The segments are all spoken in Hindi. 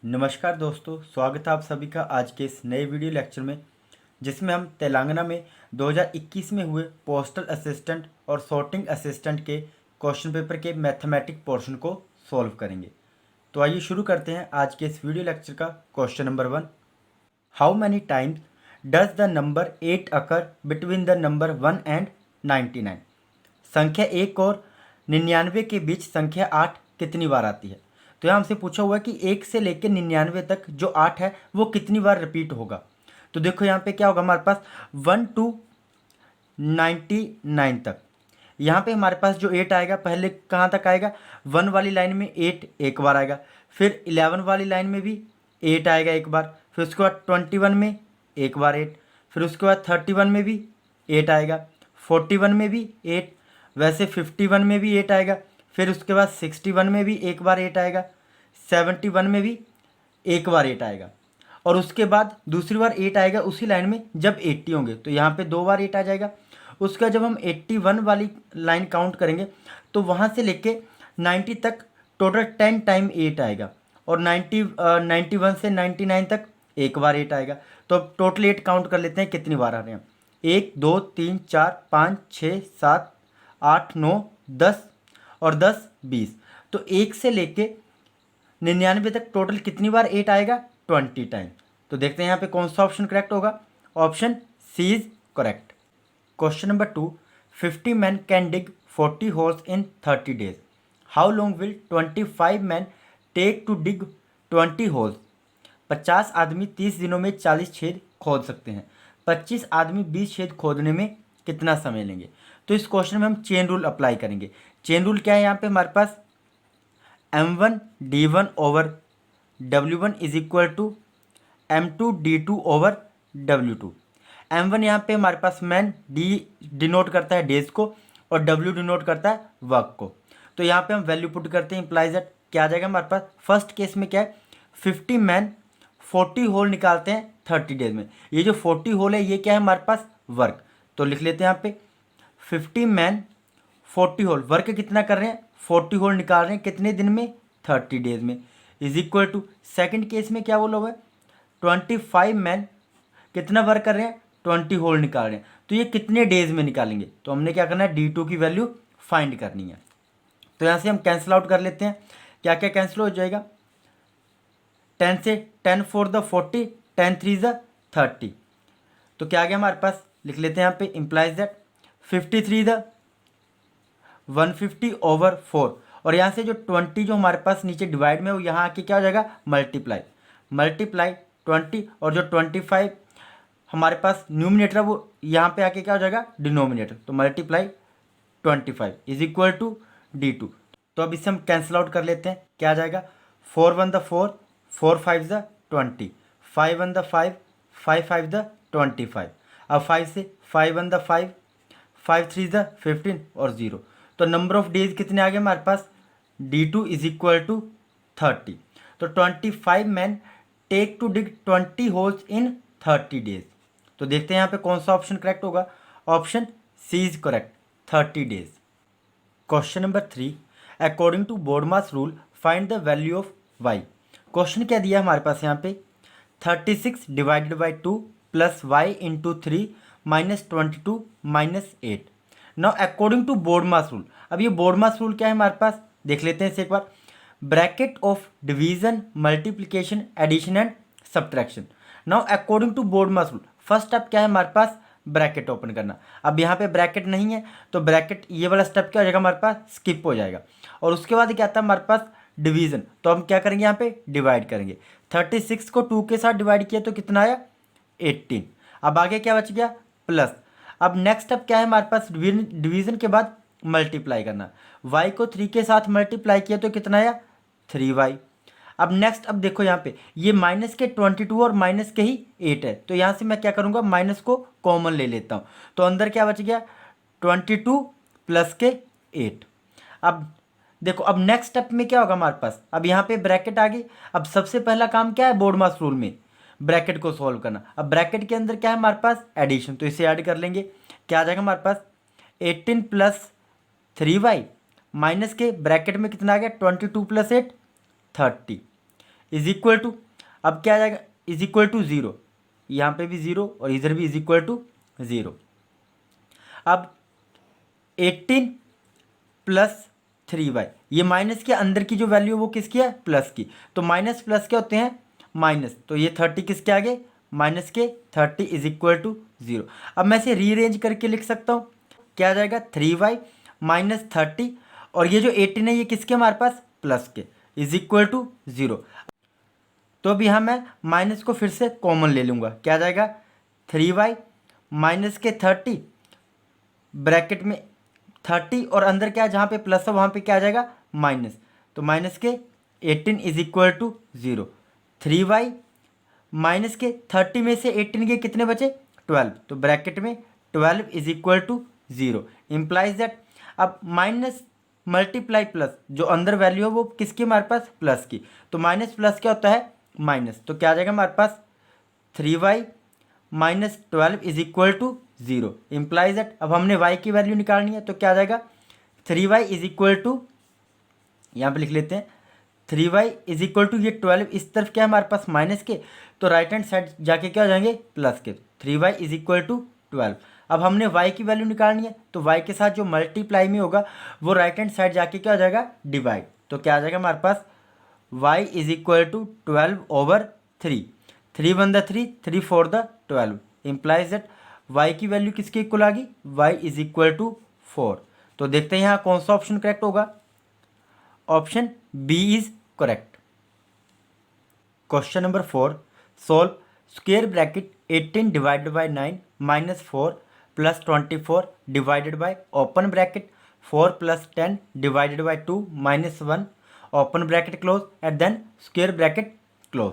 नमस्कार दोस्तों, स्वागत है आप सभी का आज के इस नए वीडियो लेक्चर में, जिसमें हम तेलंगाना में 2021 में हुए पोस्टल असिस्टेंट और सॉर्टिंग असिस्टेंट के क्वेश्चन पेपर के मैथमेटिक पोर्शन को सॉल्व करेंगे। तो आइए शुरू करते हैं आज के इस वीडियो लेक्चर का। Question number 1, how many times does the number 8 occur between the number 1 and 99? संख्या 1 और 99 के बीच संख्या 8 कितनी बार आती है? तो यहाँ हमसे पूछा हुआ है कि 1 से लेकर 99 तक जो 8 है वो कितनी बार रिपीट होगा। तो देखो यहाँ पे क्या होगा, हमारे पास 1 to 99 तक। यहाँ पे हमारे पास जो 8 आएगा पहले कहाँ तक आएगा, 1 वाली लाइन में 8 एक बार आएगा, फिर 11 वाली लाइन में भी 8 आएगा एक बार, फिर उसके बाद 21 में एक बार 8, फिर उसके बाद 31 में भी 8 आएगा, 41 में भी 8, वैसे 51 में भी 8 आएगा, फिर उसके बाद 61 में भी एक बार 8 आएगा, 71 में भी एक बार 8 आएगा, और उसके बाद दूसरी बार 8 आएगा उसी लाइन में जब 80 होंगे, तो यहाँ पे 2 बार 8 आ जाएगा। उसके बाद जब हम 81 वाली लाइन काउंट करेंगे तो वहाँ से लेके 90 तक टोटल 10 टाइम 8 आएगा, और 91 से 99 तक एक बार 8 आएगा। तो अब टोटल 8 काउंट कर लेते हैं कितनी बार आ रहे हैं। 1 2 3 4 5 6 7 8 9 10 और 10 20। तो 1 से लेके 99 तक टोटल कितनी बार 8 आएगा, 20 टाइम। तो देखते हैं यहाँ पे कौन सा ऑप्शन करेक्ट होगा। Option C is correct. Question number 2, 50 man can dig 40 holes in 30 days. How long will 25 man take to dig 20 holes? 50 आदमी 30 दिनों में 40 छेद खोद सकते हैं, 25 आदमी 20 छेद खोदने में कितना समय लेंगे? तो इस क्वेश्चन में हम चेन रूल अप्लाई करेंगे। चेन रूल क्या है, यहाँ पे हमारे पास M1 D1 over W1 is equal to M2 D2 over W2। M1 यहाँ पे हमारे पास मैन, D डिनोट करता है डेज को और W डिनोट करता है वर्क को। तो यहाँ पे हम वैल्यू पुट करते हैं, इम्प्लाइज दैट क्या आ जाएगा हमारे पास। फर्स्ट केस में क्या है, 50 मैन 40 होल निकालते हैं 30 डेज में। ये जो 40 होल है ये क्या है हमारे पास, वर्क। तो लिख लेते हैं यहाँ पे 50 मैन 40 होल, वर्क कितना कर रहे हैं, 40 होल निकाल रहे हैं कितने दिन में, 30 डेज में, is equal to second case में क्या बोला हुआ है, 25 मैन कितना वर्क कर रहे हैं, 20 होल निकाल रहे हैं। तो ये कितने डेज में निकालेंगे, तो हमने क्या करना है, D2 की वैल्यू फाइंड करनी है। तो यहाँ से हम कैंसिल आउट कर लेते हैं, क्या क्या कैंसिल हो जाएगा, 10 से 10 4 द 40, 10 3 द 30। तो क्या आ गया हमारे पास, लिख लेते हैं यहाँ पे इम्प्लाइज दैट 53 द 150 ओवर 4, और यहाँ से जो 20 जो हमारे पास नीचे डिवाइड में वो यहाँ आके क्या हो जाएगा, मल्टीप्लाई 20, और जो 25 हमारे पास न्यूमिनेटर है वो यहाँ पे आके क्या हो जाएगा, डिनोमिनेटर। तो multiply 25 is equal to D2। तो अब इसे हम कैंसिल आउट कर लेते हैं, क्या आ जाएगा, 4 1 द 4, 4 5 द 20, 5 1 द 5, 5 5 द 25। अब 5 से 5 1 द 5, 5 3 द 15 और 0। तो नंबर ऑफ डेज कितने आ गए हमारे पास, D2 इज इक्वल टू 30। तो 25 man take to dig 20 holes in 30 days. तो देखते हैं यहाँ पे कौन सा ऑप्शन करेक्ट होगा। Option C is correct, 30 days. Question number 3, according to BODMAS rule find the value of y. Question क्या दिया हमारे पास यहाँ पे, 36 divided by 2 plus y into 3 minus 22 minus 8। Now according to BODMAS rule, अब ये बोर्डमास रूल क्या है हमारे पास, देख लेते हैं इसे एक बार। Bracket of division, multiplication, addition and subtraction. Now according to BODMAS rule, first step क्या है हमारे पास, ब्रैकेट ओपन करना। अब यहाँ पे ब्रैकेट नहीं है तो ब्रैकेट ये वाला स्टेप क्या हो जाएगा हमारे पास, स्किप हो जाएगा। और उसके बाद क्या आता है हमारे पास, डिवीजन। तो हम क्या करेंगे, यहाँ पे डिवाइड करेंगे। 36 को 2 के साथ डिवाइड किया तो कितना आया, 18। अब आगे क्या बच गया, प्लस। अब नेक्स्ट स्टेप क्या है हमारे पास, डिवीजन के बाद मल्टीप्लाई करना। y को 3 के साथ मल्टीप्लाई किया तो कितना आया, 3y। अब नेक्स्ट, अब देखो यहाँ पे ये माइनस के 22 और माइनस के ही 8 है, तो यहाँ से मैं क्या करूँगा, माइनस को कॉमन ले लेता हूँ। तो अंदर क्या बच गया, 22 प्लस के 8। अब देखो, अब नेक्स्ट स्टेप में क्या होगा हमारे पास, अब यहाँ पे ब्रैकेट आ गई। अब सबसे पहला काम क्या है बोर्डमास रूल में, ब्रैकेट को सॉल्व करना। अब ब्रैकेट के अंदर क्या है हमारे पास, एडिशन, तो इसे ऐड कर लेंगे। क्या आ जाएगा हमारे पास, 18 प्लस 3y माइनस के ब्रैकेट में कितना आ गया, 22 प्लस 8 30 इज इक्वल टू, अब क्या आ जाएगा, इज इक्वल टू 0, यहाँ पे भी 0 और इधर भी इज इक्वल टू 0। अब 18 प्लस 3y, ये माइनस के अंदर की जो वैल्यू है वो किसकी है, प्लस की, तो माइनस प्लस क्या होते हैं, माइनस, तो ये 30 किसके आगे, माइनस के 30 इज इक्वल टू 0। अब मैं इसे रीअरेंज करके लिख सकता हूँ, क्या आ जाएगा 3y माइनस 30, और ये जो 18 है ये किसके हमारे पास, प्लस के, इज इक्वल टू 0। तो अब यहाँ मैं माइनस को फिर से कॉमन ले लूँगा, क्या आ जाएगा 3y माइनस के 30 ब्रैकेट में 30, और अंदर क्या है, जहाँ पे प्लस है वहाँ पे क्या आ जाएगा माइनस, तो माइनस के 18 is equal to 0। 3y minus के 30 में से 18 के कितने बचे, 12, तो ब्रैकेट में 12 is equal to 0, implies that, अब माइनस मल्टीप्लाई प्लस, जो अंदर वैल्यू है वो किसकी हमारे पास, प्लस की, तो माइनस प्लस क्या होता है, माइनस, तो क्या आ जाएगा हमारे पास 3y minus 12 is equal to 0, implies that, अब हमने y की वैल्यू निकालनी है, तो क्या आ जाएगा 3y इज इक्वल टू, यहाँ पे लिख लेते हैं 3y इज इक्वल टू, ये 12 इस तरफ क्या है हमारे पास माइनस के, तो राइट हैंड साइड जाके क्या हो जाएंगे, प्लस के, 3y इज इक्वल टू 12। अब हमने y की वैल्यू निकालनी है, तो y के साथ जो मल्टीप्लाई में होगा वो राइट हैंड साइड जाके क्या हो जाएगा, डिवाइड, तो क्या आ जाएगा हमारे पास y इज इक्वल टू 12/3, 3 1 द 3, 3 4 द 12, इम्प्लाइज दैट y की वैल्यू किसके इक्वल आ गई, y इज इक्वल टू 4। तो देखते हैं यहाँ कौन सा ऑप्शन करेक्ट होगा, option B is correct. Question number 4, solve square bracket 18 divided by 9 minus 4 plus 24 divided by open bracket 4 plus 10 divided by 2 minus 1 open bracket close eight then square bracket close.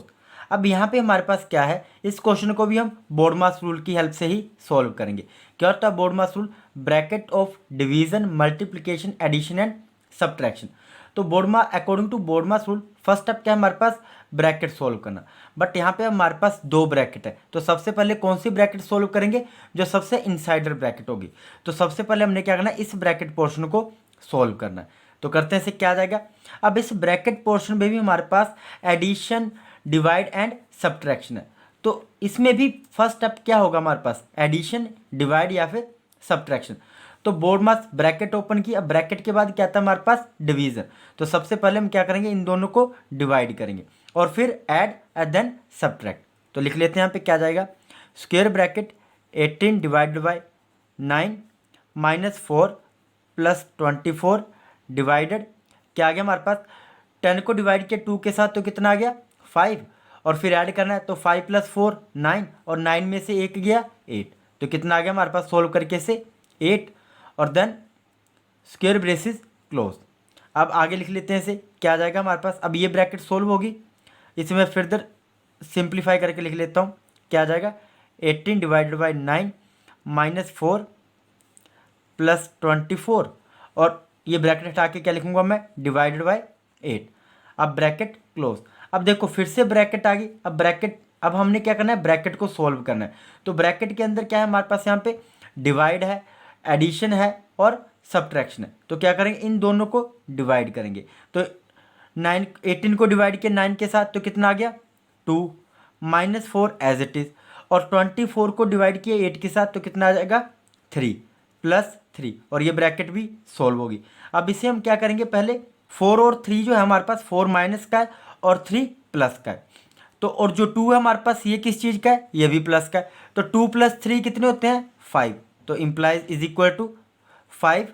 अब यहाँ पे हमारे पास क्या है, इस क्वेश्चन को भी हम बोर्डमास रूल की हेल्प से ही सॉल्व करेंगे। क्या होता है BODMAS rule, bracket of division multiplication addition and subtraction. तो according to BODMAS rule first step क्या है हमारे पास, ब्रैकेट सोल्व करना, बट यहाँ पे हमारे पास दो ब्रैकेट है, तो सबसे पहले कौन सी ब्रैकेट सोल्व करेंगे, जो सबसे इनसाइडर ब्रैकेट होगी, तो सबसे पहले हमने क्या करना है, इस ब्रैकेट पोर्शन को सोल्व करना है। तो करते हैं इसे, क्या आ जाएगा, अब इस ब्रैकेट पोर्शन में भी हमारे पास एडिशन डिवाइड एंड सब्ट्रैक्शन है, तो इसमें भी फर्स्ट स्टेप क्या होगा हमारे पास, एडिशन डिवाइड या फिर सब्ट्रैक्शन। तो बोर्डमास ब्रैकेट ओपन की, अब ब्रैकेट के बाद क्या था हमारे पास, डिवीजन, तो सबसे पहले हम क्या करेंगे, इन दोनों को डिवाइड करेंगे और फिर ऐड एंड देन सब्ट्रैक्ट। तो लिख लेते हैं यहाँ पे क्या जाएगा, square bracket 18 divided by 9 minus 4 plus 24 divided, क्या आ गया हमारे पास, 10 को डिवाइड किया 2 के साथ तो कितना आ गया 5, और फिर ऐड करना है, तो 5 प्लस 4 9, और 9 में से 1 गया 8, तो कितना आ गया हमारे पास सोल्व करके से 8, और देन स्क्वायर ब्रेसिस क्लोज। अब आगे लिख लेते हैं इसे, क्या आ जाएगा हमारे पास, अब ये ब्रैकेट सोल्व होगी, इसे मैं फिर सिंप्लीफाई करके लिख लेता हूँ, क्या आ जाएगा 18 डिवाइडेड बाई 9 माइनस 4 प्लस 24, और ये ब्रैकेट हटा के क्या लिखूंगा मैं, डिवाइडेड बाई 8। अब ब्रैकेट क्लोज, अब देखो फिर से ब्रैकेट आ गई, अब हमने क्या करना है, ब्रैकेट को सोल्व करना है। तो ब्रैकेट के अंदर क्या है हमारे पास, यहाँ पे डिवाइड है, एडिशन है और सब्ट्रैक्शन है, तो क्या करेंगे, इन दोनों को डिवाइड करेंगे। तो 18 को डिवाइड किया 9 के साथ तो कितना आ गया 2, माइनस 4 एज इट इज़, और 24 को डिवाइड किया 8 के साथ तो कितना आ जाएगा 3 प्लस 3, और ये ब्रैकेट भी सोल्व होगी। अब इसे हम क्या करेंगे, पहले 4 और 3 जो है हमारे पास, 4 माइनस का है और 3 प्लस का है, तो और जो 2 है हमारे पास ये किस चीज़ का है, ये भी प्लस का है, तो 2 प्लस 3 कितने होते हैं 5, तो इम्प्लाइज इज इक्वल टू 5,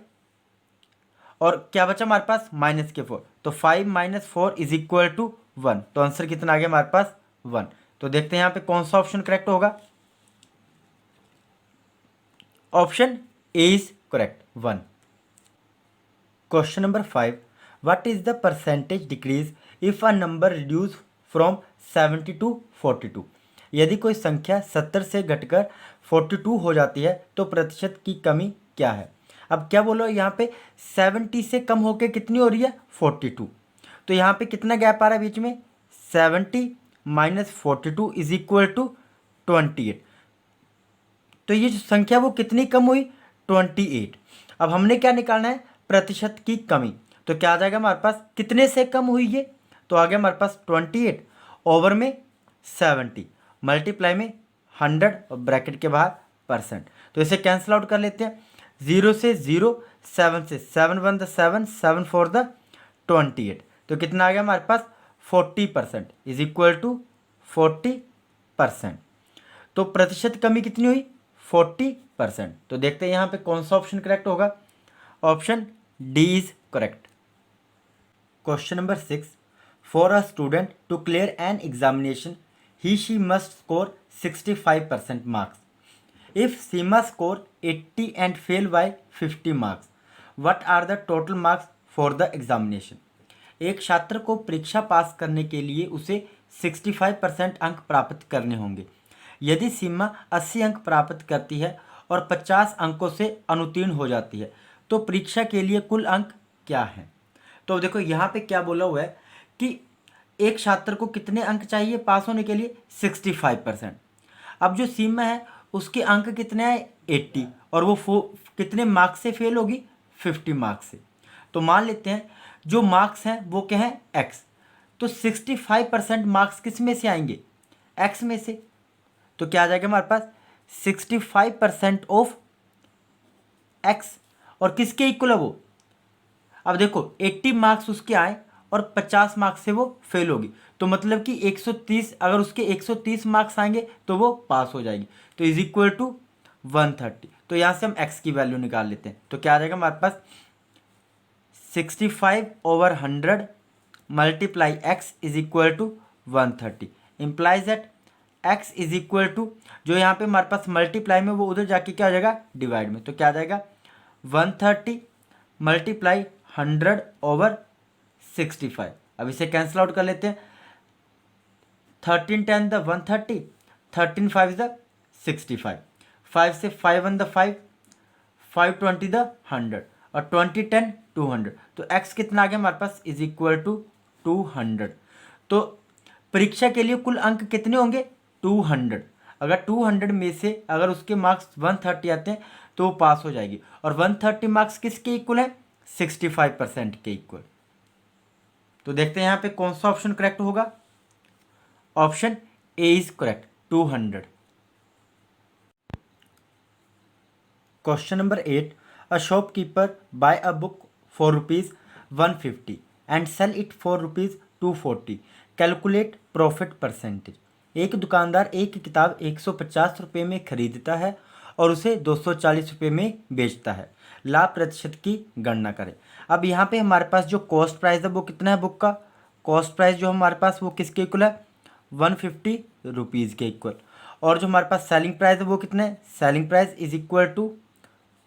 और क्या बचा हमारे पास माइनस के 4, तो 5 माइनस 4 इज इक्वल टू 1, तो आंसर कितना आ गया हमारे पास 1। तो देखते हैं यहाँ पे कौन सा ऑप्शन करेक्ट होगा, option A is correct 1। Question number 5, what is the percentage decrease if a number reduce from 70 to 42। यदि कोई संख्या 70 से घटकर 42 हो जाती है तो प्रतिशत की कमी क्या है। अब क्या बोलो, यहाँ पे 70 से कम होके कितनी हो रही है 42, तो यहाँ पे कितना गैप आ रहा है बीच में, 70 माइनस 42 इज इक्वल टू 28, तो ये जो संख्या वो कितनी कम हुई 28। अब हमने क्या निकालना है, प्रतिशत की कमी, तो क्या आ जाएगा हमारे पास, कितने से कम हुई ये, तो आ गया हमारे पास 28, ओवर में 70, मल्टीप्लाई में 100 और ब्रैकेट के बाहर परसेंट। तो इसे कैंसिल आउट कर लेते हैं। 0 से 0, 7 से 7 1 द 7, 7 4 द 28। तो कितना आ गया हमारे पास 40% इज इक्वल टू 40%। तो प्रतिशत कमी कितनी हुई 40%। तो देखते हैं यहाँ पे कौन सा ऑप्शन करेक्ट होगा। Option D is correct. Question number 6, for a student to clear an examination he she must score 65% marks. If Seema score 80 and fail by 50 marks, what are the total marks for the examination? एक छात्र को परीक्षा पास करने के लिए उसे 65% अंक प्राप्त करने होंगे। यदि सीमा 80 अंक प्राप्त करती है और 50 अंकों से अनुत्तीर्ण हो जाती है तो परीक्षा के लिए कुल अंक क्या हैं? तो देखो यहाँ पे क्या बोला हुआ है कि एक छात्र को कितने अंक चाहिए पास होने के लिए 65%। अब जो सीमा है उसके अंक कितने हैं 80 और वो कितने मार्क्स से फेल होगी 50 मार्क्स से। तो मान लेते हैं जो मार्क्स हैं वो क्या है एक्स। तो 65% मार्क्स किस में से आएंगे एक्स में से। तो क्या आ जाएगा हमारे पास 65% ऑफ एक्स और किसके इक्वल है वो। अब देखो 80 मार्क्स उसके आए और 50 मार्क्स से वो फेल होगी तो मतलब कि 130, अगर उसके 130 मार्क्स आएंगे तो वो पास हो जाएगी। तो इज इक्वल टू 130। तो यहाँ से हम x की वैल्यू निकाल लेते हैं। तो क्या आ जाएगा हमारे पास 65/100 multiply x is equal to 130 implies that x is equal to, जो यहाँ पे हमारे पास मल्टीप्लाई में वो उधर जाके क्या हो जाएगा डिवाइड में। तो क्या आ जाएगा 130 मल्टीप्लाई 100/65। अब इसे कैंसिल आउट कर लेते हैं। 13 10 द 130, 13 5 द 65, 5 से 5 1 द 5, 5 20 द 100 और 20 10 200। तो x कितना आ गया हमारे पास इज इक्वल टू 200। तो परीक्षा के लिए कुल अंक कितने होंगे 200। अगर 200 में से अगर उसके मार्क्स 130 आते हैं तो वो पास हो जाएगी। और 130 मार्क्स किसके इक्वल है 65% के इक्वल। तो देखते हैं यहाँ पे कौन सा ऑप्शन करेक्ट होगा। Option A is correct 200। Question number 8, a shopkeeper buy a book for ₹150 and sell it for ₹240, calculate profit percentage. एक दुकानदार एक किताब 150 रुपये में खरीदता है और उसे 240 रुपये में बेचता है। लाभ प्रतिशत की गणना करें। अब यहाँ पे हमारे पास जो कॉस्ट प्राइस है वो कितना है बुक का। कॉस्ट प्राइस जो हमारे पास वो किसके इक्वल है 150 रुपीज़ के इक्वल। और जो हमारे पास सेलिंग प्राइस है वो कितना है selling price is equal to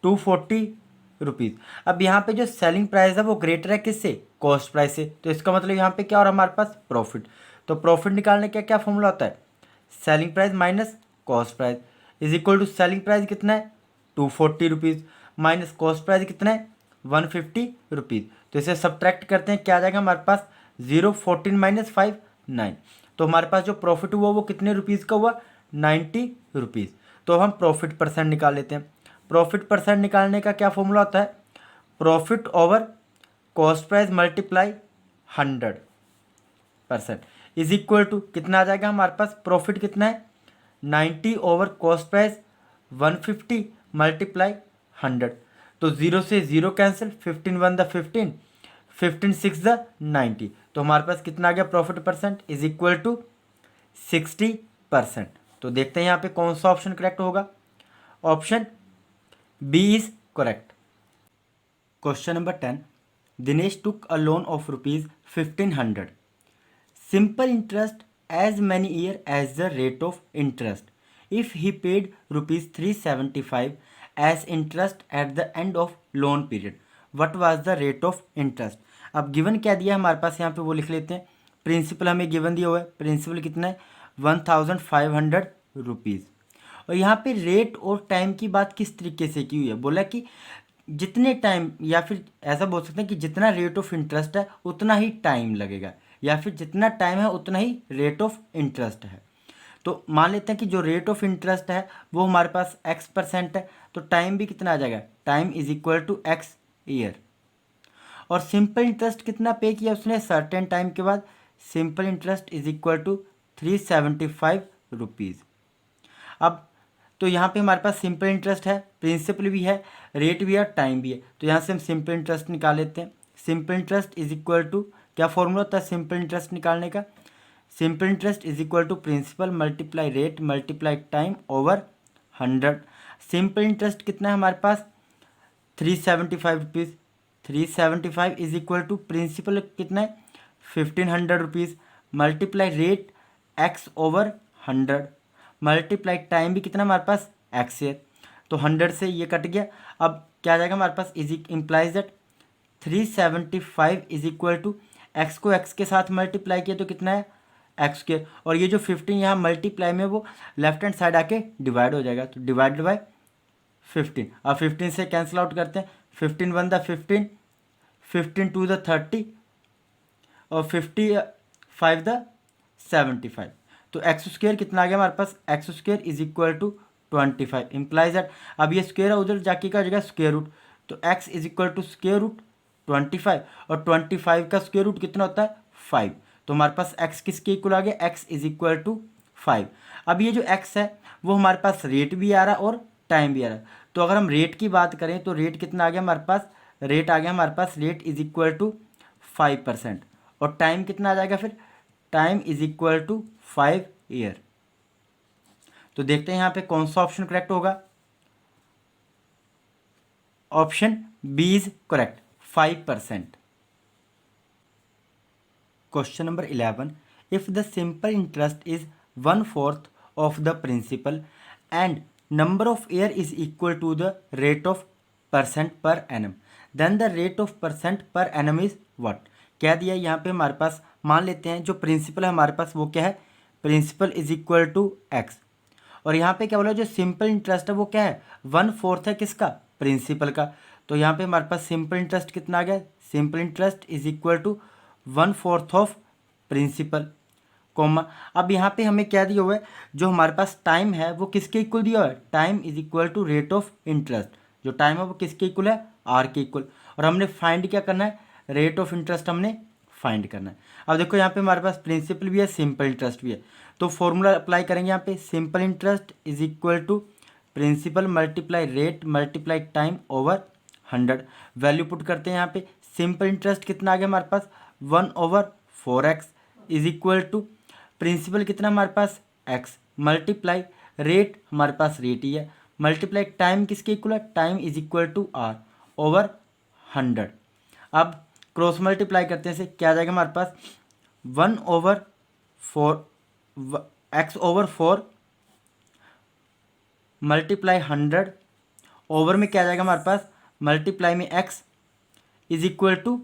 240 rupees. अब यहाँ पे जो सेलिंग प्राइस है वो ग्रेटर है किससे कॉस्ट प्राइस से। तो इसका मतलब यहाँ पे क्या और हमारे पास प्रॉफिट। तो प्रॉफिट निकालने का क्या फॉर्मूला होता है selling price minus cost price is equal to selling price कितना है 240 रुपीज़ माइनस कॉस्ट प्राइस कितना है 150 रुपीज़। तो इसे सब्ट्रैक्ट करते हैं क्या आ जाएगा हमारे पास 0 14 माइनस 5 9। तो हमारे पास जो प्रॉफिट हुआ वो कितने रुपीज़ का हुआ 90 रुपीज़। तो हम प्रॉफिट परसेंट निकाल लेते हैं। प्रॉफिट परसेंट निकालने का क्या फॉर्मूला होता है profit over cost price multiply 100% is equal to कितना आ जाएगा हमारे पास प्रॉफिट कितना है 90 ओवर कॉस्ट प्राइस 150 मल्टीप्लाई 100। तो 0 से 0 कैंसिल 15 1 द 15, 15 6 द 90। तो हमारे पास कितना आ गया profit percent is equal to 60%। तो देखते हैं यहाँ पे कौन सा ऑप्शन करेक्ट होगा। Option B is correct. Question number 10, Dinesh took a loan of ₹1500, simple interest as many year as the rate of interest. If he paid ₹375 as interest at the end of loan period, what was the rate of interest? अब गिवन क्या दिया हमारे पास यहाँ पे वो लिख लेते हैं। प्रिंसिपल हमें गिवन दिया हुआ है, प्रिंसिपल कितना है 1500 रुपीज़। और यहाँ पे रेट और टाइम की बात किस तरीके से की हुई है बोला कि जितने टाइम या फिर ऐसा बोल सकते हैं कि जितना रेट ऑफ इंटरेस्ट है उतना ही टाइम लगेगा या फिर जितना टाइम है उतना ही रेट ऑफ इंटरेस्ट है। तो मान लेते हैं कि जो रेट ऑफ इंटरेस्ट है वो हमारे पास x% है तो टाइम भी कितना आ जाएगा time is equal to x year. और सिंपल इंटरेस्ट कितना पे किया उसने सर्टेन टाइम के बाद simple interest is equal to 375 rupees. अब तो यहाँ पे हमारे पास सिंपल इंटरेस्ट है, प्रिंसिपल भी है, रेट भी है, टाइम भी है। तो यहाँ से हम सिंपल इंटरेस्ट निकाल लेते हैं। Simple interest is equal to, क्या फॉर्मूला होता है सिंपल इंटरेस्ट निकालने का? Simple interest is equal to principal multiply rate multiply time over 100। Simple interest कितना है हमारे पास? 375 rupees. 375 is equal to principal कितना है? 1500 rupees multiply rate X over 100 multiply time भी कितना हमारे पास? एक्स है। तो 100 से ये कट गया। अब क्या आ जाएगा हमारे पास? Is implies that 375 is equal to x को एक्स के साथ मल्टीप्लाई किया तो कितना है? X square. और ये जो 15 यहाँ मल्टीप्लाई में वो लेफ्ट हैंड साइड आके डिवाइड हो जाएगा, तो डिवाइड बाय 15। अब 15 से कैंसिल आउट करते हैं। 15 वन द 15, 15 टू द 30 और 55 द 75। तो एक्स स्क्र कितना आ गया हमारे पास? X square is equal to 25 implies that, अब ये स्क्वेयर है उधर जाके क्या हो जाएगा? Square root. तो x is equal to square root 25 और 25 का स्क्वेयर रूट कितना होता है? 5। तो हमारे पास एक्स किसके इक्वल आ गया? X is equal to 5। अब ये जो एक्स है वो हमारे पास रेट भी आ रहा है और टाइम भी आ रहा है। तो अगर हम रेट की बात करें तो रेट कितना आ गया हमारे पास? रेट आ गया हमारे पास, रेट इज इक्वल टू 5%। और टाइम कितना आ जाएगा फिर? Time is equal to 5 year. तो देखते हैं यहाँ पे कौन सा ऑप्शन करेक्ट होगा। Option B is correct, 5%। Question number 11, if the simple interest is 1/4 of the principal and number of year is equal to the rate of percent per annum, then the rate of percent per annum is what? क्या दिया यहाँ पे हमारे पास? मान लेते हैं जो प्रिंसिपल है हमारे पास वो क्या है? Principal is equal to X. और यहाँ पे क्या बोला? जो सिंपल इंटरेस्ट है वो क्या है? 1/4 है किसका? प्रिंसिपल का। तो यहाँ पे हमारे पास सिंपल इंटरेस्ट कितना आ गया? Simple interest is equal to 1/4 of principal, comma. अब यहाँ पे हमें क्या दिया हुआ है? जो हमारे पास टाइम है वो किसके इक्वल दिया हुआ है? Time is equal to rate of interest. जो टाइम है वो किसके इक्वल है? आर के इक्वल। और हमने फाइंड क्या करना है? रेट ऑफ इंटरेस्ट हमने फाइंड करना है। अब देखो यहाँ पे हमारे पास प्रिंसिपल भी है, सिंपल इंटरेस्ट भी है। तो फॉर्मूला अप्लाई करेंगे यहाँ पे। Simple interest is equal to principal multiply rate multiply time over 100। Value put करते हैं यहाँ पे। सिंपल इंटरेस्ट कितना आ गया हमारे पास? 1/4x is equal to principal कितना हमारे पास? x मल्टीप्लाई रेट, हमारे पास रेट ही है, मल्टीप्लाई टाइम किसके इक्वल है? Time is equal to r over 100। अब क्रॉस मल्टीप्लाई करते हैं से क्या आ जाएगा हमारे पास? 1/4 x ओवर 4 मल्टीप्लाई 100 ओवर में क्या आ जाएगा हमारे पास? मल्टीप्लाई में x is equal to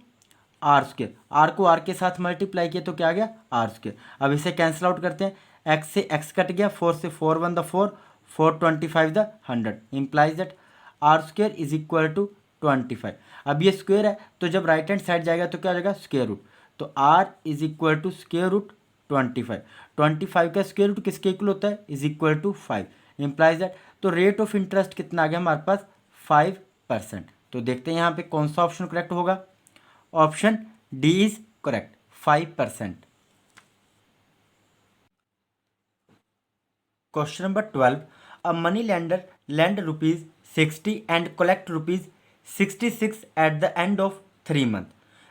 R square. R को आर के साथ मल्टीप्लाई किया तो क्या आ गया? R square. अब इसे कैंसिल आउट करते हैं। x से x कट गया, 4 से 4 वन द 4, 425 द 100 implies that R square is equal to 25। अब ये स्क्वेयर है तो जब राइट हैंड साइड जाएगा तो क्या हो जाएगा? Square root. तो r इज इक्वल टू स्क्वेयर रूट 25। 25 का स्क्वेयर रूट किसके इक्वल होता है? Is equal to 5 implies that. तो रेट ऑफ इंटरेस्ट कितना आ गया हमारे पास? 5%। तो देखते हैं यहाँ पे कौन सा ऑप्शन करेक्ट होगा। Option D is correct, 5%। Question number 12, a money lender lend rupees 60 and collect rupees 66 at the end of 3 month,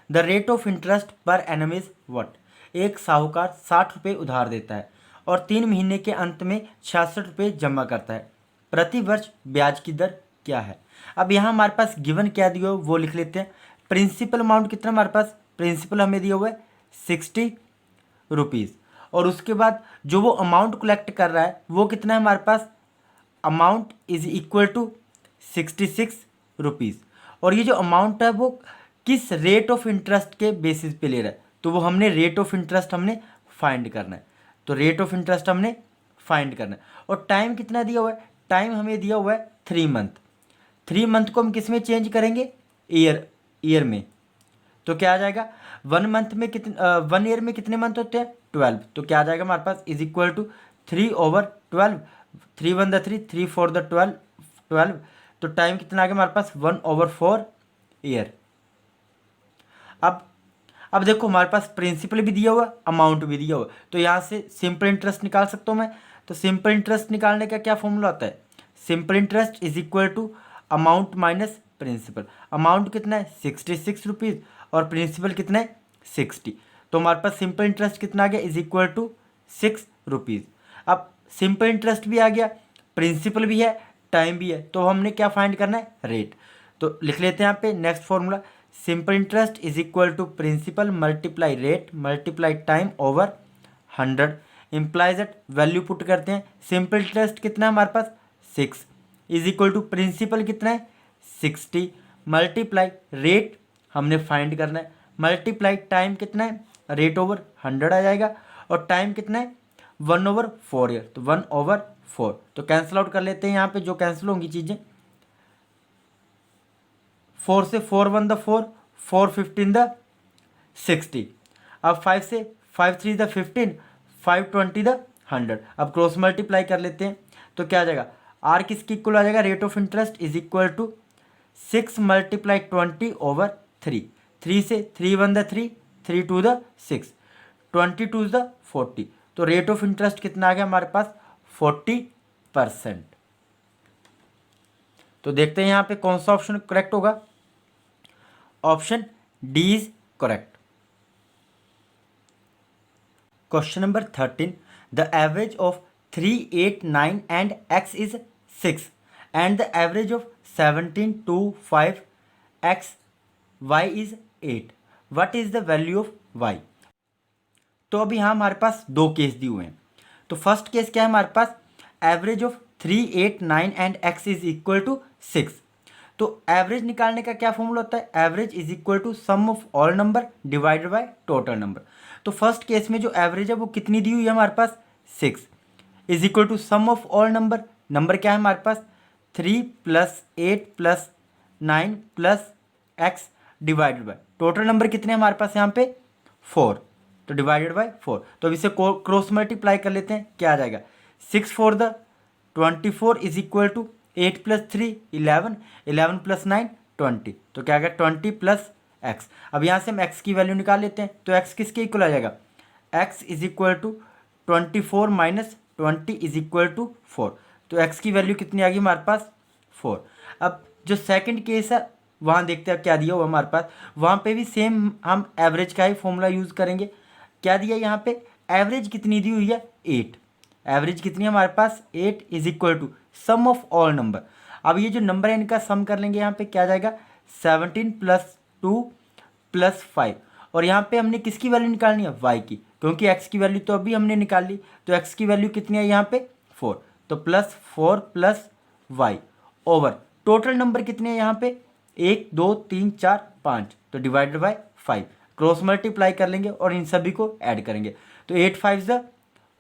the rate of interest पर एनम इज व्हाट? एक साहूकार 60 रुपये उधार देता है और 3 महीने के अंत में 66 रुपये जमा करता है। प्रति वर्ष ब्याज की दर क्या है? अब यहाँ हमारे पास गिवन क्या दिया हो वो लिख लेते हैं। प्रिंसिपल अमाउंट कितना हमारे पास? प्रिंसिपल हमें दिया हुआ है 60 रुपीज़ और उसके बाद जो वो अमाउंट कलेक्ट कर रहा है वो कितना है हमारे पास? Amount is equal to 66 rupees. और ये जो अमाउंट है वो किस रेट ऑफ इंटरेस्ट के बेसिस पे ले रहा है? तो वो हमने रेट ऑफ इंटरेस्ट हमने फाइंड करना है। तो रेट ऑफ इंटरेस्ट हमने फाइंड करना है। और टाइम कितना दिया हुआ है? टाइम हमें दिया हुआ है 3 मंथ। 3 मंथ को हम किस में चेंज करेंगे? ईयर में। तो क्या आ जाएगा? 1 मंथ में कितने 1 ईयर में कितने मंथ होते हैं? 12। तो क्या आ जाएगा हमारे पास? Is equal to 3/12। 3 1 द 3, 3 4 द 12। तो टाइम कितना आ गया हमारे पास? 1/4 ईयर। अब अब देखो हमारे पास प्रिंसिपल भी दिया हुआ है, अमाउंट भी दिया हुआ है, तो यहाँ से सिंपल इंटरेस्ट निकाल सकता हूँ मैं। तो सिंपल इंटरेस्ट निकालने का क्या फॉर्मूला होता है, simple interest is equal to amount minus principal. Amount कितना है 66 रुपीज़ और प्रिंसिपल कितना है 60। तो हमारे पास सिंपल इंटरेस्ट कितना आ गया, इज इक्वल टू 6 रुपीज़। अब सिंपल इंटरेस्ट भी आ गया, प्रिंसिपल भी है, टाइम भी है, तो हमने क्या फाइंड करना है, रेट। तो लिख लेते हैं यहाँ पे next formula, simple interest is equal to principal multiply rate multiply time over 100 implies that value put करते हैं। सिंपल इंटरेस्ट कितना है हमारे पास 6 इज इक्वल टू प्रिंसिपल कितना है 60 मल्टीप्लाई रेट हमने फाइंड करना है मल्टीप्लाई टाइम कितना है, रेट ओवर 100 आ जाएगा, और टाइम कितना है 1/4 ईयर, तो 1/4। तो कैंसिल आउट कर लेते हैं यहाँ पे जो कैंसिल होंगी चीज़ें, 4 से 4 1 द 4, 4 15 द 60। अब 5 से 5 3 द 15, 5 20 द 100। अब क्रॉस मल्टीप्लाई कर लेते हैं तो क्या आ जाएगा, आर किसकी इक्वल आ जाएगा, rate of interest is equal to 6 multiply 20/3। 3 से 3 1 द 3, 3 2 द 6, 22 द 40। तो रेट ऑफ इंटरेस्ट कितना आ गया हमारे पास 40%। तो देखते हैं यहाँ पे कौन सा ऑप्शन करेक्ट होगा, option D is correct. Question number 13, the average of 3 8 9 and x is 6 and the average of 17 2 5 x y is 8, what is the value of y। तो अभी यहाँ हमारे पास दो केस दिए हुए हैं। तो फर्स्ट केस क्या है हमारे पास, average of 3 8 9 and x is equal to 6। तो एवरेज निकालने का क्या फॉर्मूला होता है, average is equal to sum of all number divided by total number. तो फर्स्ट केस में जो एवरेज है वो कितनी दी हुई है हमारे पास 6 is equal to sum of all number, number क्या है हमारे पास 3 + 8 + 9 + x divided by total number कितने हमारे पास यहाँ पे 4, तो डिवाइडेड बाय 4। तो अब इसे क्रॉस मल्टीप्लाई कर लेते हैं, क्या आ जाएगा 6 4 द 24 इज इक्वल टू 8 + 3 11, 11 + 9 20। तो क्या आ गया 20 + x। अब यहाँ से हम x की वैल्यू निकाल लेते हैं, तो x किसके इक्वल आ जाएगा, x is equal to 24 - 20 is equal to 4। तो x की वैल्यू कितनी आ गई हमारे पास 4। अब जो सेकंड केस है वहाँ देखते हैं क्या दिया हुआ हमारे पास, वहाँ पे भी सेम हम एवरेज का ही फॉर्मूला यूज़ करेंगे। क्या दिया यहाँ पे, एवरेज कितनी दी हुई है 8, एवरेज कितनी है हमारे पास 8 is equal to sum of all number. अब ये जो नंबर है इनका सम कर लेंगे, यहाँ पे क्या जाएगा 17 + 2 + 5, और यहाँ पे हमने किसकी वैल्यू निकालनी है y की, क्योंकि x की वैल्यू तो अभी हमने निकाल ली। तो x की वैल्यू कितनी है यहाँ पे 4, तो +4 + y ओवर टोटल नंबर कितने हैं यहाँ पे 1 2 3 4 5, तो डिवाइडेड बाय 5। क्रॉस मल्टीप्लाई कर लेंगे और इन सभी को ऐड करेंगे, तो 8 5 ज़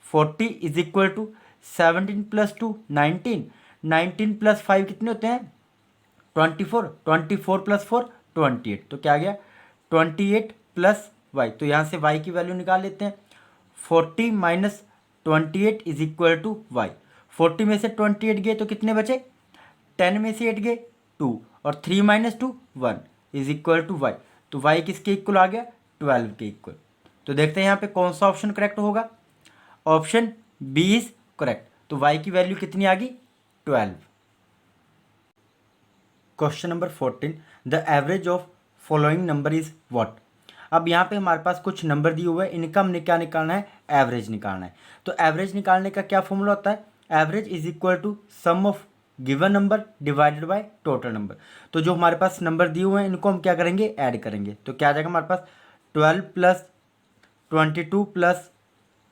40 इज इक्वल टू 17 + 2 19, 19 + 5 कितने होते हैं 24, 24 + 4 28। तो क्या आ गया 28 + y। तो यहाँ से y की वैल्यू निकाल लेते हैं, 40 - 28 इज इक्वल टू y। 40 में से 28 गए तो कितने बचे, 10 में से 8 गए 2, और 3 - 2 1 इज इक्वल टू y। तो y किसके इक्वल आ गया 12 के इक्वल। तो देखते हैं यहाँ पे कौन सा ऑप्शन करेक्ट होगा, ऑप्शन बी इज करेक्ट। तो y की वैल्यू कितनी आ गई 12। Question number 14, the average of following number is what. अब यहाँ पे हमारे पास कुछ नंबर दिए हुए हैं, इनका हमने क्या निकालना है, एवरेज निकालना है। तो एवरेज निकालने का क्या फॉर्मूला होता है, average is equal to sum of given number divided by total number. तो जो हमारे पास नंबर दिए हुए हैं इनको हम क्या करेंगे, ऐड करेंगे। तो क्या आ जाएगा हमारे पास 12 + 22 +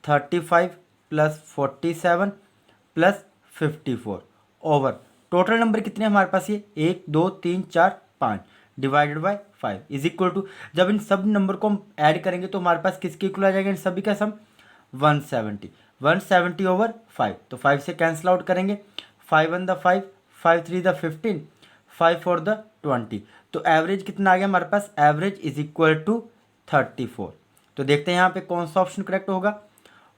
35 + 47 + 54 ओवर टोटल नंबर कितने हमारे पास ये 1 2 3 4 5 divided by 5 is equal to, जब इन सब नंबर को हम ऐड करेंगे तो हमारे पास किसके इक्वल आ जाएगा, इन सभी का सम 170, 170 ओवर 5। तो 5 से कैंसिल आउट करेंगे, 5 1 द 5, 5 3 द 15, 5 4 द 20। तो एवरेज कितना आ गया हमारे पास, एवरेज इज इक्वल टू 34। तो देखते हैं यहाँ पे कौन सा ऑप्शन करेक्ट होगा,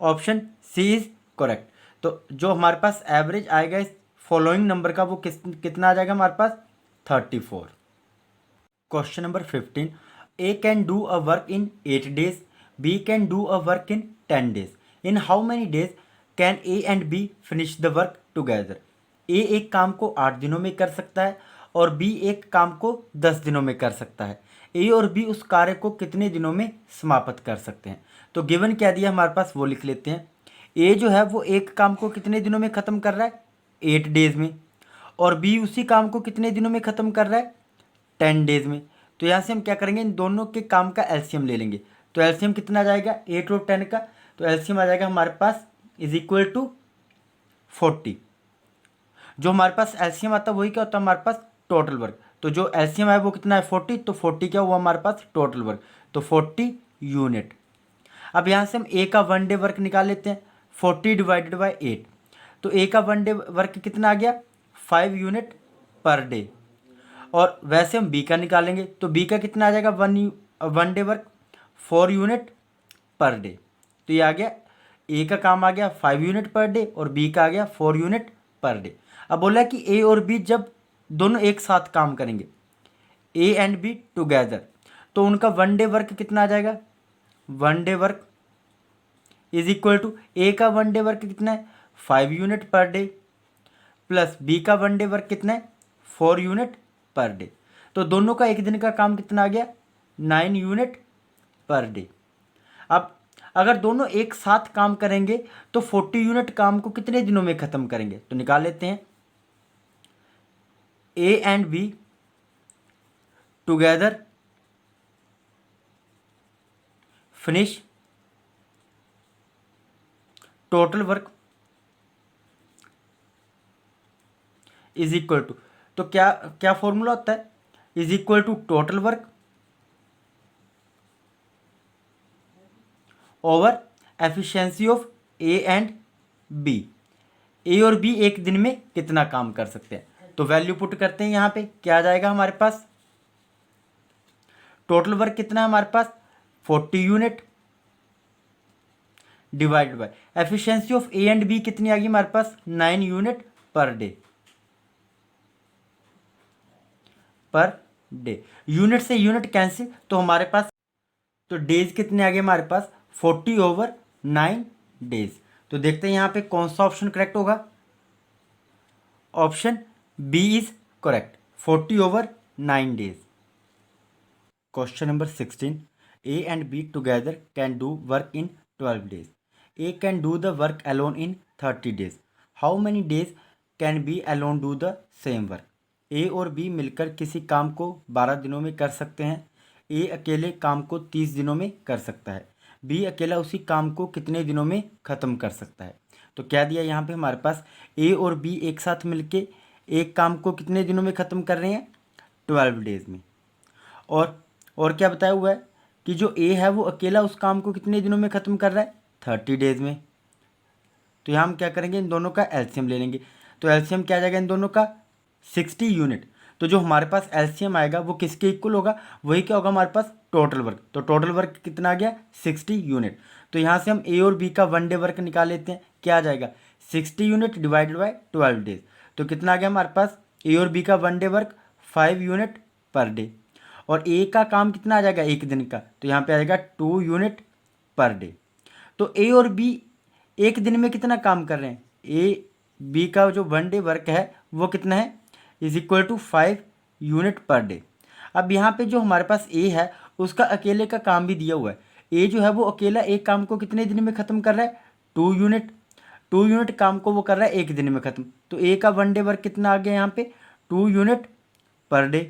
ऑप्शन सी इज करेक्ट। तो जो हमारे पास एवरेज आएगा इस फॉलोइंग नंबर का वो कितना आ जाएगा हमारे पास 34। Question number 15, A can do a work in 8 days, B can do a work in 10 days. In how many days can A and B finish the work together? A एक काम को 8 दिनों में कर सकता है और B एक काम को 10 दिनों में कर सकता है। A और B उस कार्य को कितने दिनों में समाप्त कर सकते हैं? तो गिवन क्या दिया हमारे पास वो लिख लेते हैं। A जो है वो एक काम को कितने दिनों में ख़त्म कर रहा है? 8 डेज में। और B उसी काम को कितने दिनों में ख़त्म कर रहा है? 10 डेज में। तो यहाँ से हम क्या करेंगे, इन दोनों के काम का एलसीएम ले लेंगे। तो एलसीएम कितना आ जाएगा 8 और 10 का? तो एलसीएम आ जाएगा हमारे पास इज इक्वल टू 40। जो हमारे पास एलसीएम आता है वही क्या होता है हमारे पास टोटल वर्क। तो जो एलसीएम है वो कितना है 40, तो 40 क्या हुआ हमारे पास टोटल वर्क, तो 40 यूनिट। अब यहाँ से हम ए का 1 डे वर्क निकाल लेते हैं। 40 डिवाइडेड बाई 8, तो ए का 1 डे वर्क कितना आ गया 5 यूनिट पर डे। और वैसे हम बी का निकालेंगे तो बी का कितना आ जाएगा 1 day work 4 unit per day. तो ये आ गया ए का काम आ गया 5 यूनिट पर डे और बी का आ गया 4 यूनिट पर डे। अब बोला कि ए और बी जब दोनों एक साथ काम करेंगे, ए एंड बी टुगेदर, तो उनका 1 डे वर्क कितना आ जाएगा 1 day work is equal to A का 1 डे वर्क कितना है 5 unit per day plus B का 1 डे वर्क कितना है 4 यूनिट पर डे। तो दोनों का एक दिन का काम कितना आ गया 9 यूनिट पर डे। अब अगर दोनों एक साथ काम करेंगे तो 40 यूनिट काम को कितने दिनों में ख़त्म करेंगे? तो निकाल लेते हैं। A and B together finish total work is equal to, तो क्या क्या फॉर्मूला होता है, is equal to total work over efficiency of A and B. A और बी एक दिन में कितना काम कर सकते हैं? तो वैल्यू पुट करते हैं। यहाँ पे क्या आ जाएगा हमारे पास, टोटल वर्क कितना है हमारे पास 40 unit divided by efficiency of A and B कितनी आ गई हमारे पास 9 unit per day. Per day unit से यूनिट कैंसिल, तो हमारे पास तो डेज कितने आ गए हमारे पास 40 ओवर 9 डेज। तो देखते हैं यहाँ पे कौन सा ऑप्शन करेक्ट होगा। Option B is correct 40 over 9 days. Question number 16, A and B together can do work in 12 days. A can do the work alone in 30 days. How many days can B alone do the same work. A और बी मिलकर किसी काम को 12 दिनों में कर सकते हैं। ए अकेले काम को 30 दिनों में कर सकता है। बी अकेला उसी काम को कितने दिनों में ख़त्म कर सकता है? तो क्या दिया यहाँ पे हमारे पास, ए और बी एक साथ मिलके एक काम को कितने दिनों में ख़त्म कर रहे हैं 12 डेज में। और क्या बताया हुआ है कि जो ए है वो अकेला उस काम को कितने दिनों में ख़त्म कर रहा है 30 डेज में। तो यहाँ हम क्या करेंगे, इन दोनों का एलसीएम ले लेंगे। तो एलसीएम क्या आ जाएगा इन दोनों का 60 यूनिट। तो जो हमारे पास एलसीएम आएगा वो किसके इक्वल होगा, वही क्या होगा हमारे पास टोटल वर्क। तो टोटल वर्क कितना आ गया 60 यूनिट। तो यहाँ से हम ए और बी का 1 डे वर्क निकाल लेते हैं। क्या आ जाएगा 60 यूनिट डिवाइडेड बाय 12 डेज। तो कितना आ गया हमारे पास, ए और बी का 1 day work 5 unit per day और ए का काम कितना आ जाएगा एक दिन का, तो यहाँ पे आ जाएगा 2 यूनिट पर डे। तो ए और बी एक दिन में कितना काम कर रहे हैं, ए बी का जो 1 डे वर्क है वो कितना है is equal to 5 unit per day. अब यहाँ पे जो हमारे पास ए है उसका अकेले का काम भी दिया हुआ है। ए जो है वो अकेला एक काम को कितने दिन में ख़त्म कर रहा है 2 यूनिट। 2 यूनिट काम को वो कर रहा है एक दिन में ख़त्म। तो ए का 1 डे वर्क कितना आ गया यहाँ पे 2 unit per day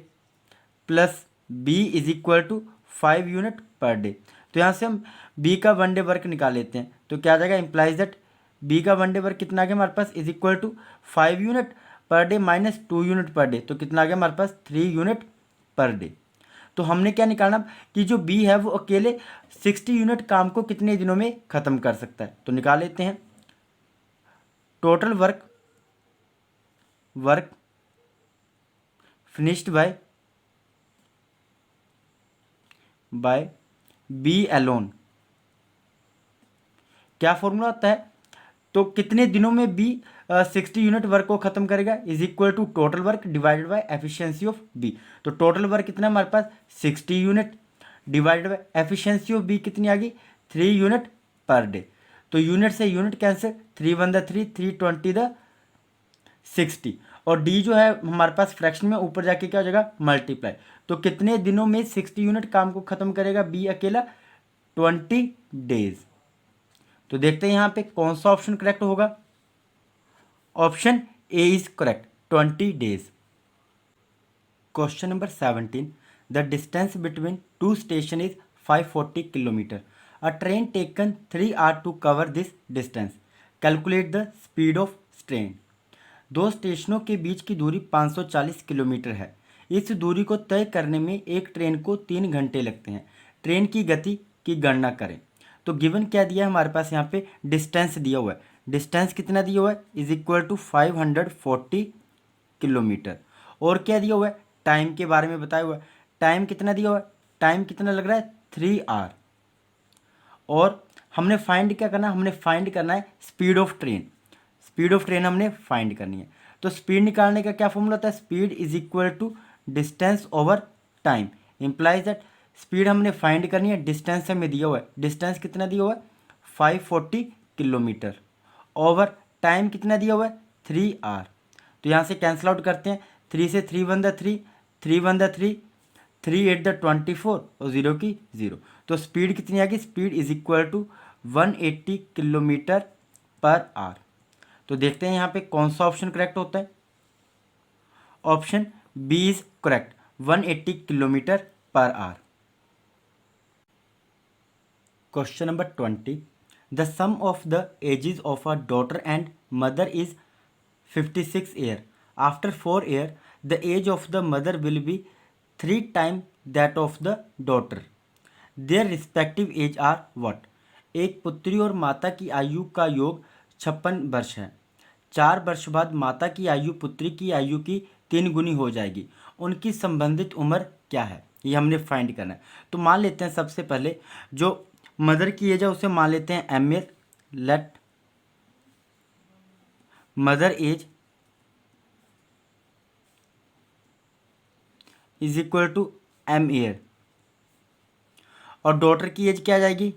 plus B is equal to 5 unit per day. तो यहाँ से हम बी का 1 डे वर्क निकाल लेते हैं। तो क्या आ जाएगा, इम्प्लाइज दैट बी का 1 डे वर्क कितना आ गया हमारे पास is equal to 5 unit per day minus 2 unit per day. तो कितना आ गया हमारे पास 3 यूनिट पर डे। तो हमने क्या निकालना कि जो बी है वो अकेले 60 यूनिट काम को कितने दिनों में ख़त्म कर सकता है। तो निकाल लेते हैं, total work finished by B alone. क्या फॉर्मूला होता है, तो कितने दिनों में बी 60 यूनिट वर्क को खत्म करेगा is equal to total work divided by efficiency of B. तो टोटल वर्क कितना है हमारे पास 60 unit divided by efficiency of B कितनी आ गई 3 यूनिट पर डे। तो यूनिट से यूनिट कैंसिल, 3 1 द 3, 3 20 द 60, और डी जो है हमारे पास फ्रैक्शन में ऊपर जाके क्या हो जाएगा मल्टीप्लाई। तो कितने दिनों में 60 यूनिट काम को खत्म करेगा बी अकेला 20 डेज। तो देखते हैं यहाँ पे कौन सा ऑप्शन करेक्ट होगा। Option A is correct 20 days. Question number 17, the distance between two station is 540 kilometre. A train taken 3 hour to cover this distance, calculate the speed of train. दो स्टेशनों के बीच की दूरी 540 किलोमीटर है। इस दूरी को तय करने में एक ट्रेन को 3 घंटे लगते हैं। ट्रेन की गति की गणना करें। तो गिवन क्या दिया है हमारे पास, यहाँ पे डिस्टेंस दिया हुआ है। डिस्टेंस कितना दिया हुआ है इज इक्वल टू 540 किलोमीटर। और क्या दिया हुआ है, टाइम के बारे में बताया हुआ है। टाइम कितना दिया हुआ है, टाइम कितना लग रहा है 3 आवर। और हमने फाइंड क्या करना है, हमने फाइंड करना है speed of train. Speed of train हमने फाइंड करनी है। तो स्पीड निकालने का क्या फॉर्मूला होता है, speed is equal to distance over time. Implies that speed हमने फाइंड करनी है, डिस्टेंस हमें दिया हुआ है। डिस्टेंस कितना दिया हुआ है 540 किलोमीटर, ओवर टाइम कितना दिया हुआ है 3 आवर। तो यहाँ से कैंसिल आउट करते हैं, 3 से 3 1 द 3, 3 1 द 3, 3 8 द 24 और 0 की 0। तो स्पीड कितनी आ गई, speed is equal to 180 kilometre per hour. तो देखते हैं यहाँ पे कौन सा ऑप्शन करेक्ट होता है। Option B is correct 180 kilometre per hour. Question number 20, the sum of the ages of a daughter and mother is 56 year. After 4 year the age of the mother will be 3 time that of the daughter. Their respective age are what. एक पुत्री और माता की आयु का योग 56 वर्ष है। 4 वर्ष बाद माता की आयु पुत्री की आयु की 3 गुनी हो जाएगी। उनकी संबंधित उम्र क्या है, ये हमने फाइंड करना है। तो मान लेते हैं सबसे पहले जो मदर की एज है उसे मान लेते हैं M year. Let mother age is equal to M year, और डॉटर की एज क्या आ जाएगी,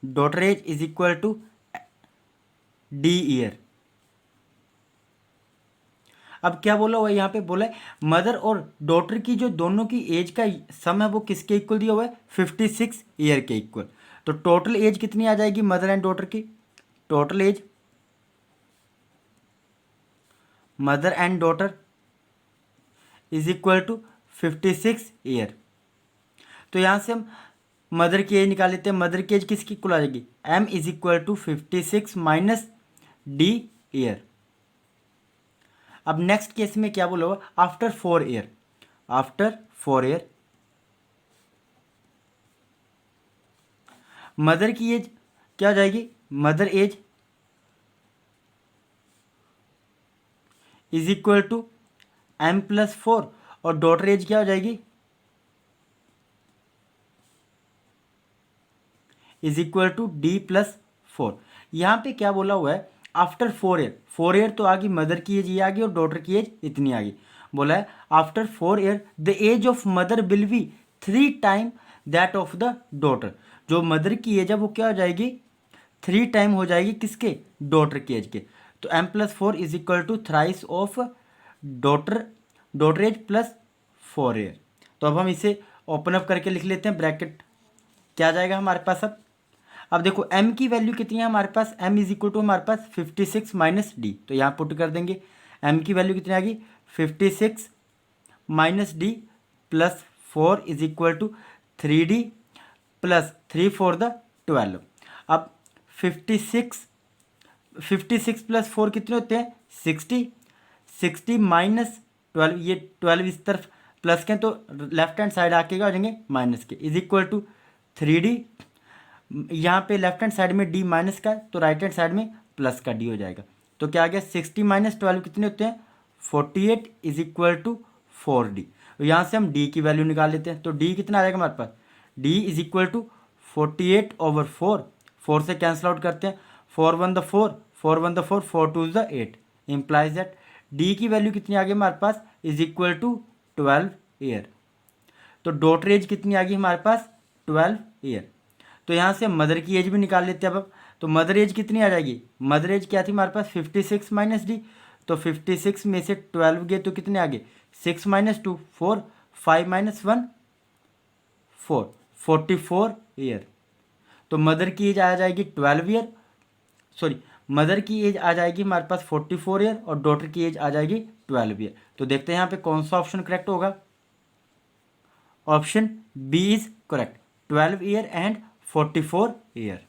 daughter age is equal to D year. अब क्या बोला हुआ है यहाँ पे, बोला है मदर और डॉटर की जो दोनों की एज का सम है वो किसके इक्वल दिया हुआ है 56 ईयर के इक्वल। तो टोटल एज कितनी आ जाएगी मदर एंड डॉटर की, total age mother and daughter is equal to 56 year. तो यहाँ से हम मदर की एज निकाल लेते हैं। मदर की एज किसकी इक्वल आ जाएगी, M is equal to 56 minus D year. अब नेक्स्ट केस में क्या बोला हुआ, after 4 year, after 4 year mother की एज क्या हो जाएगी, mother age is equal to M plus 4, और डॉटर एज क्या हो जाएगी is equal to D plus 4। यहाँ पे क्या बोला हुआ है, आफ्टर 4 ईयर, 4 ईयर तो आ गई मदर की एज ये आ गई और डॉटर की एज इतनी आ गई। बोला है after 4 year the age of mother will be 3 time that of the daughter. जो मदर की एज है वो क्या हो जाएगी 3 टाइम हो जाएगी किसके, डॉटर की एज के। तो M plus 4 is equal to thrice of daughter age plus 4 year. तो अब हम इसे ओपन अप करके लिख लेते हैं, ब्रैकेट क्या आ जाएगा हमारे पास। अब देखो m की वैल्यू कितनी है हमारे पास, m इज इक्वल टू हमारे पास 56 माइनस डी। तो यहाँ पुट कर देंगे, m की वैल्यू कितनी आ गई 56 minus D plus 4 is equal to 3d plus 3 4 द 12। अब 56 प्लस 4 कितने होते हैं 60, 60 माइनस 12, ये 12 इस तरफ प्लस के तो लेफ्ट हैंड साइड आके क्या हो जाएंगे माइनस के, इज इक्वल टू 3d। यहाँ पे लेफ्ट हैंड साइड में d माइनस का तो राइट हैंड साइड में प्लस का d हो जाएगा। तो क्या आ गया 60 माइनस 12 कितने होते हैं 48 इज इक्वल टू 4d। तो यहाँ से हम d की वैल्यू निकाल लेते हैं। तो d कितना आ जाएगा हमारे पास, d is equal to 48 over 4, 4 से कैंसिल आउट करते हैं, 4 1 द 4, 4 1 द 4, 4 2 द 8। इम्प्लाइज दैट d की वैल्यू कितनी आ गई हमारे पास इज इक्वल टू 12 ईयर। तो डॉटर एज कितनी आ गई हमारे पास 12 ईयर। तो यहाँ से मदर की एज भी निकाल लेते हैं अब। तो मदर एज कितनी आ जाएगी, मदर एज क्या थी हमारे पास 56 माइनस डी। तो 56 में से 12 गए तो कितने आ गए 6 माइनस 2 4, 5 माइनस 1 4, 44 ईयर। तो मदर की एज आ जाएगी 12 ईयर, सॉरी मदर की एज आ जाएगी हमारे पास 44 ईयर और डॉटर की एज आ जाएगी 12 ईयर। तो देखते हैं यहाँ पे कौन सा ऑप्शन करेक्ट होगा। ऑप्शन बी इज करेक्ट, 12 ईयर एंड 44 ईयर।